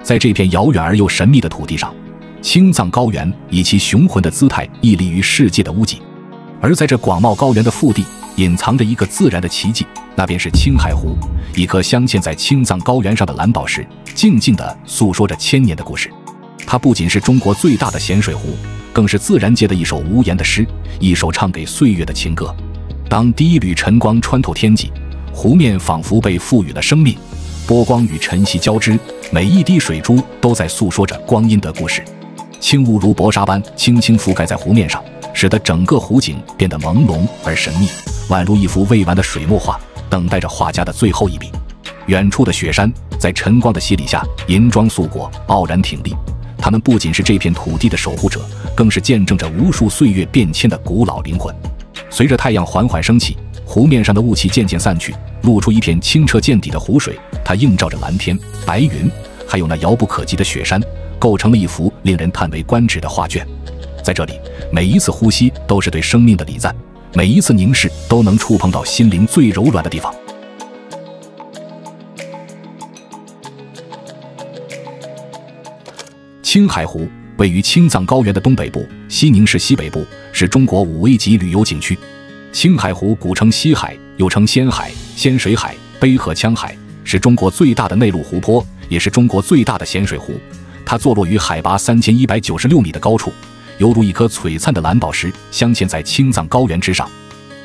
在这片遥远而又神秘的土地上，青藏高原以其雄浑的姿态屹立于世界的屋脊。而在这广袤高原的腹地，隐藏着一个自然的奇迹，那便是青海湖，一颗镶嵌在青藏高原上的蓝宝石，静静地诉说着千年的故事。它不仅是中国最大的咸水湖，更是自然界的一首无言的诗，一首唱给岁月的情歌。当第一缕晨光穿透天际，湖面仿佛被赋予了生命，波光与晨曦交织，每一滴水珠都在诉说着光阴的故事。轻雾如薄纱般轻轻覆盖在湖面上，使得整个湖景变得朦胧而神秘，宛如一幅未完的水墨画，等待着画家的最后一笔。远处的雪山在晨光的洗礼下银装素裹，傲然挺立。它们不仅是这片土地的守护者，更是见证着无数岁月变迁的古老灵魂。随着太阳缓缓升起，湖面上的雾气渐渐散去，露出一片清澈见底的湖水，它映照着蓝天、白云，还有那遥不可及的雪山，构成了一幅令人叹为观止的画卷。在这里，每一次呼吸都是对生命的礼赞，每一次凝视都能触碰到心灵最柔软的地方。青海湖位于青藏高原的东北部，西宁市西北部，是中国5A级旅游景区。青海湖古称西海，又称仙海、仙水海、杯河羌海，是中国最大的内陆湖泊，也是中国最大的咸水湖。它坐落于海拔3196米的高处，犹如一颗璀璨的蓝宝石，镶嵌在青藏高原之上。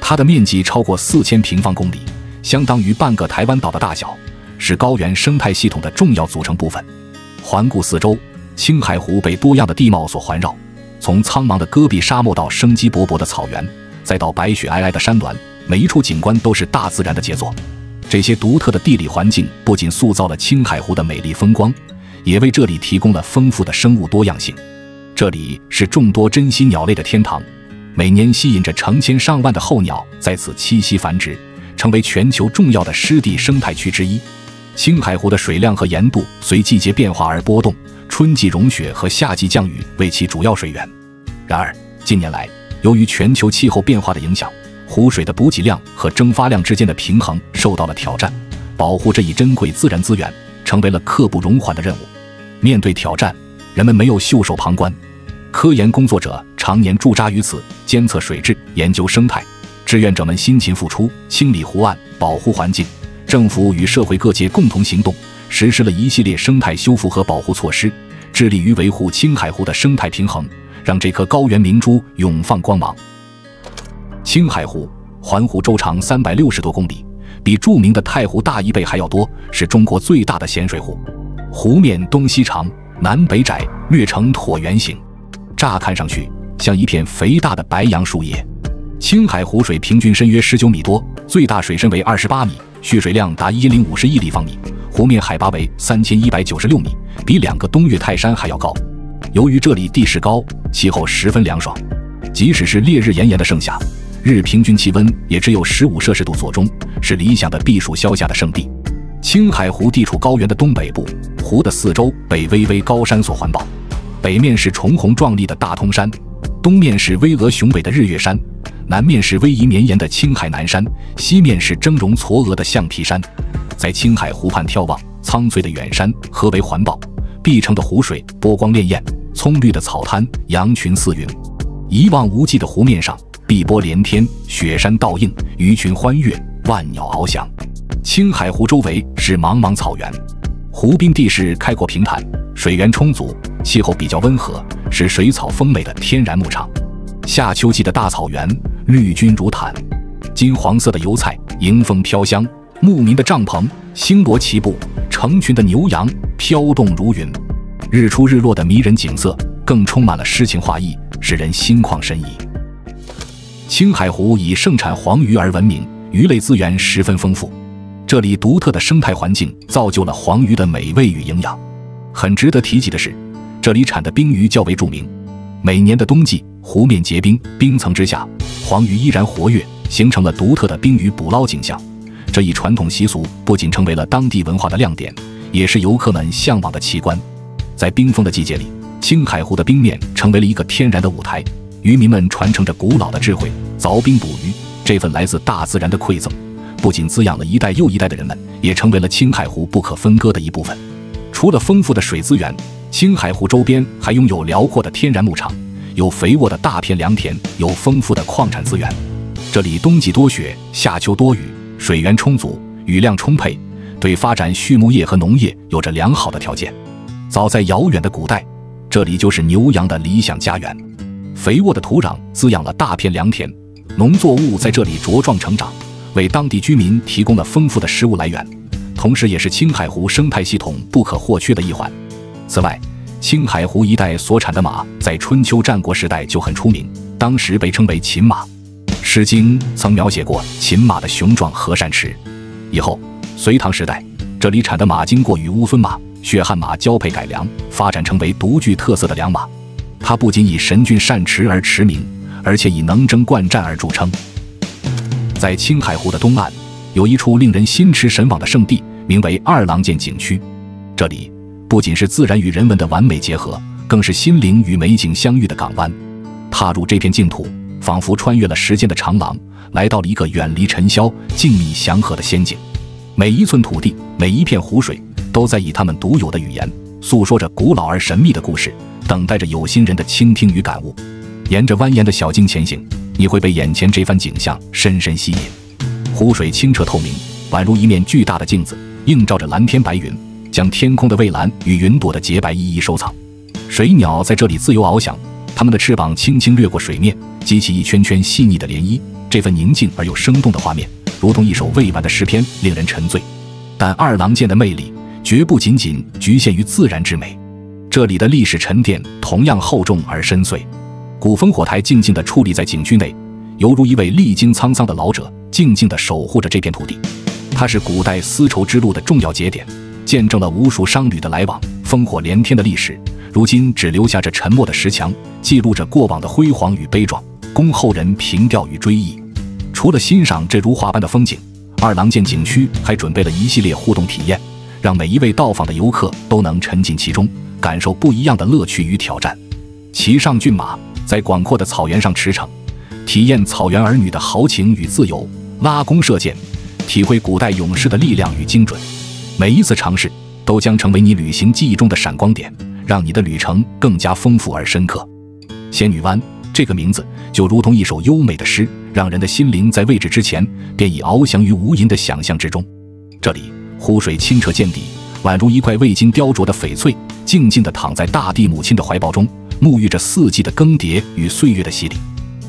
它的面积超过4000平方公里，相当于半个台湾岛的大小，是高原生态系统的重要组成部分。环顾四周，青海湖被多样的地貌所环绕，从苍茫的戈壁沙漠到生机勃勃的草原，再到白雪皑皑的山峦，每一处景观都是大自然的杰作。这些独特的地理环境不仅塑造了青海湖的美丽风光，也为这里提供了丰富的生物多样性。这里是众多珍稀鸟类的天堂，每年吸引着成千上万的候鸟在此栖息繁殖，成为全球重要的湿地生态区之一。青海湖的水量和盐度随季节变化而波动，春季融雪和夏季降雨为其主要水源。然而，近年来，由于全球气候变化的影响，湖水的补给量和蒸发量之间的平衡受到了挑战，保护这一珍贵自然资源成为了刻不容缓的任务。面对挑战，人们没有袖手旁观，科研工作者常年驻扎于此，监测水质，研究生态；志愿者们辛勤付出，清理湖岸，保护环境；政府与社会各界共同行动，实施了一系列生态修复和保护措施，致力于维护青海湖的生态平衡，让这颗高原明珠永放光芒。青海湖环湖周长360多公里，比著名的太湖大1倍还要多，是中国最大的咸水湖。湖面东西长，南北窄，略呈椭圆形，乍看上去像一片肥大的白杨树叶。青海湖水平均深约19米多，最大水深为28米，蓄水量达1050亿立方米，湖面海拔为3196米，比2个东岳泰山还要高。由于这里地势高，气候十分凉爽，即使是烈日炎炎的盛夏，日平均气温也只有15摄氏度左中，是理想的避暑消夏的圣地。青海湖地处高原的东北部，湖的四周被巍巍高山所环抱，北面是重宏壮丽的大通山，东面是巍峨雄伟的日月山，南面是逶迤绵延的青海南山，西面是峥嵘嵯峨的象皮山。在青海湖畔眺望，苍翠的远山合围环抱，碧澄的湖水波光潋滟，葱绿的草滩羊群似云。一望无际的湖面上，碧波连天，雪山倒映，鱼群欢跃，万鸟翱翔。青海湖周围是茫茫草原，湖滨地势开阔平坦，水源充足，气候比较温和，是水草丰美的天然牧场。夏秋季的大草原绿菌如毯，金黄色的油菜迎风飘香，牧民的帐篷星罗棋布，成群的牛羊飘动如云。日出日落的迷人景色更充满了诗情画意，使人心旷神怡。青海湖以盛产黄鱼而闻名，鱼类资源十分丰富，这里独特的生态环境造就了黄鱼的美味与营养。很值得提及的是，这里产的冰鱼较为著名。每年的冬季，湖面结冰，冰层之下，黄鱼依然活跃，形成了独特的冰鱼捕捞景象。这一传统习俗不仅成为了当地文化的亮点，也是游客们向往的奇观。在冰封的季节里，青海湖的冰面成为了一个天然的舞台，渔民们传承着古老的智慧，凿冰捕鱼。这份来自大自然的馈赠，不仅滋养了一代又一代的人们，也成为了青海湖不可分割的一部分。除了丰富的水资源，青海湖周边还拥有辽阔的天然牧场，有肥沃的大片良田，有丰富的矿产资源。这里冬季多雪，夏秋多雨，水源充足，雨量充沛，对发展畜牧业和农业有着良好的条件。早在遥远的古代，这里就是牛羊的理想家园。肥沃的土壤滋养了大片良田，农作物在这里茁壮成长，为当地居民提供了丰富的食物来源，同时也是青海湖生态系统不可或缺的一环。此外，青海湖一带所产的马在春秋战国时代就很出名，当时被称为秦马。《诗经》曾描写过秦马的雄壮和善驰。以后，隋唐时代，这里产的马经过与乌孙马、血汗马交配改良，发展成为独具特色的良马。它不仅以神骏善驰而驰名，而且以能征惯战而著称。在青海湖的东岸，有一处令人心驰神往的圣地，名为二郎剑景区。这里不仅是自然与人文的完美结合，更是心灵与美景相遇的港湾。踏入这片净土，仿佛穿越了时间的长廊，来到了一个远离尘嚣、静谧祥和的仙境。每一寸土地，每一片湖水，都在以他们独有的语言，诉说着古老而神秘的故事，等待着有心人的倾听与感悟。沿着蜿蜒的小径前行，你会被眼前这番景象深深吸引。湖水清澈透明，宛如一面巨大的镜子，映照着蓝天白云，将天空的蔚蓝与云朵的洁白一一收藏。水鸟在这里自由翱翔，它们的翅膀轻轻掠过水面，激起一圈圈细腻的涟漪。这份宁静而又生动的画面，如同一首未完的诗篇，令人沉醉。但二郎剑的魅力绝不仅仅局限于自然之美，这里的历史沉淀同样厚重而深邃。古烽火台静静地矗立在景区内，犹如一位历经沧桑的老者，静静地守护着这片土地。它是古代丝绸之路的重要节点，见证了无数商旅的来往，烽火连天的历史，如今只留下这沉默的石墙，记录着过往的辉煌与悲壮，供后人凭吊与追忆。除了欣赏这如画般的风景，二郎剑景区还准备了一系列互动体验，让每一位到访的游客都能沉浸其中，感受不一样的乐趣与挑战。骑上骏马，在广阔的草原上驰骋，体验草原儿女的豪情与自由，拉弓射箭，体会古代勇士的力量与精准。每一次尝试都将成为你旅行记忆中的闪光点，让你的旅程更加丰富而深刻。仙女湾这个名字就如同一首优美的诗，让人的心灵在未知之前便已翱翔于无垠的想象之中。这里湖水清澈见底，宛如一块未经雕琢的翡翠，静静地躺在大地母亲的怀抱中，沐浴着四季的更迭与岁月的洗礼。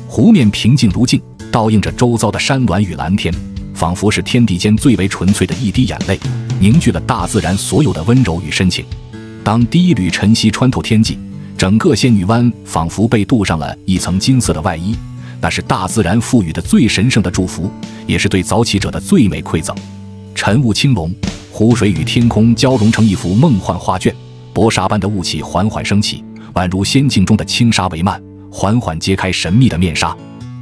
湖面平静如镜，倒映着周遭的山峦与蓝天，仿佛是天地间最为纯粹的一滴眼泪，凝聚了大自然所有的温柔与深情。当第一缕晨曦穿透天际，整个仙女湾仿佛被镀上了一层金色的外衣，那是大自然赋予的最神圣的祝福，也是对早起者的最美馈赠。晨雾轻笼，湖水与天空交融成一幅梦幻画卷，薄纱般的雾气缓缓升起，宛如仙境中的轻纱帷幔，缓缓揭开神秘的面纱。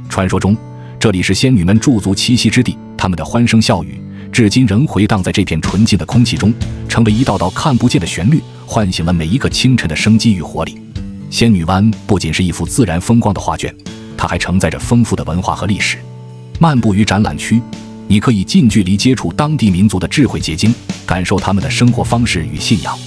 传说中，这里是仙女们驻足栖息之地，她们的欢声笑语至今仍回荡在这片纯净的空气中，成为一道道看不见的旋律，唤醒了每一个清晨的生机与活力。仙女湾不仅是一幅自然风光的画卷，它还承载着丰富的文化和历史。漫步于展览区，你可以近距离接触当地民族的智慧结晶，感受他们的生活方式与信仰。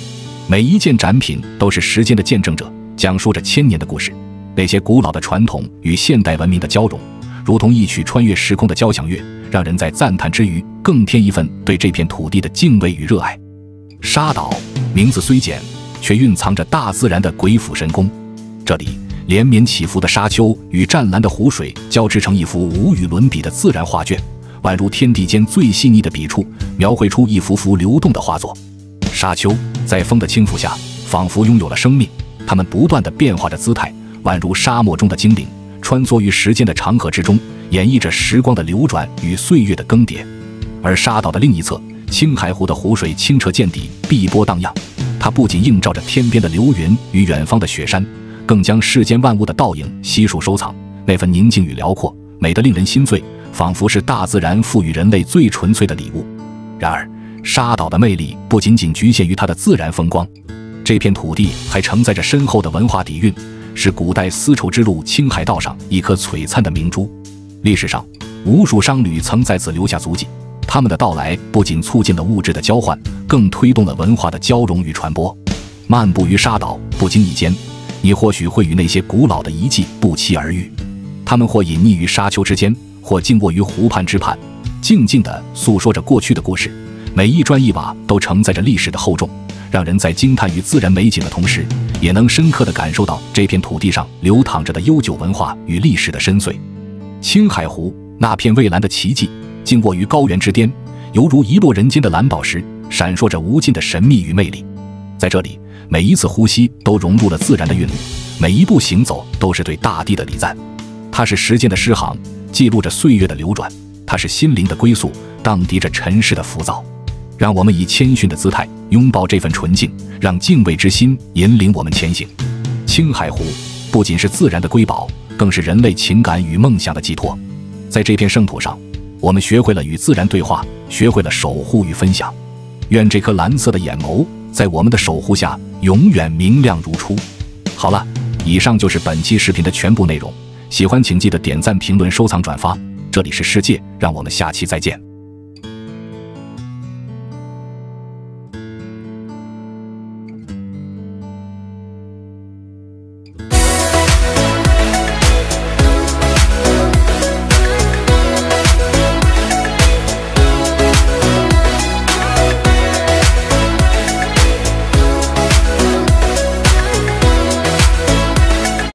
每一件展品都是时间的见证者，讲述着千年的故事。那些古老的传统与现代文明的交融，如同一曲穿越时空的交响乐，让人在赞叹之余更添一份对这片土地的敬畏与热爱。沙岛名字虽简，却蕴藏着大自然的鬼斧神工。这里连绵起伏的沙丘与湛蓝的湖水交织成一幅无与伦比的自然画卷，宛如天地间最细腻的笔触，描绘出一幅幅流动的画作。沙丘在风的轻抚下仿佛拥有了生命，它们不断地变化着姿态，宛如沙漠中的精灵，穿梭于时间的长河之中，演绎着时光的流转与岁月的更迭。而沙岛的另一侧，青海湖的湖水清澈见底，碧波荡漾，它不仅映照着天边的流云与远方的雪山，更将世间万物的倒影悉数收藏。那份宁静与辽阔，美得令人心醉，仿佛是大自然赋予人类最纯粹的礼物。然而，沙岛的魅力不仅仅局限于它的自然风光，这片土地还承载着深厚的文化底蕴，是古代丝绸之路青海道上一颗璀璨的明珠。历史上，无数商旅曾在此留下足迹，他们的到来不仅促进了物质的交换，更推动了文化的交融与传播。漫步于沙岛，不经意间，你或许会与那些古老的遗迹不期而遇。他们或隐匿于沙丘之间，或静卧于湖畔之畔，静静地诉说着过去的故事。每一砖一瓦都承载着历史的厚重，让人在惊叹于自然美景的同时，也能深刻地感受到这片土地上流淌着的悠久文化与历史的深邃。青海湖，那片蔚蓝的奇迹，静卧于高原之巅，犹如一落人间的蓝宝石，闪烁着无尽的神秘与魅力。在这里，每一次呼吸都融入了自然的韵律，每一步行走都是对大地的礼赞。它是时间的诗行，记录着岁月的流转；它是心灵的归宿，荡涤着尘世的浮躁。让我们以谦逊的姿态拥抱这份纯净，让敬畏之心引领我们前行。青海湖不仅是自然的瑰宝，更是人类情感与梦想的寄托。在这片圣土上，我们学会了与自然对话，学会了守护与分享。愿这颗蓝色的眼眸在我们的守护下永远明亮如初。好了，以上就是本期视频的全部内容。喜欢请记得点赞、评论、收藏、转发。这里是世界，让我们下期再见。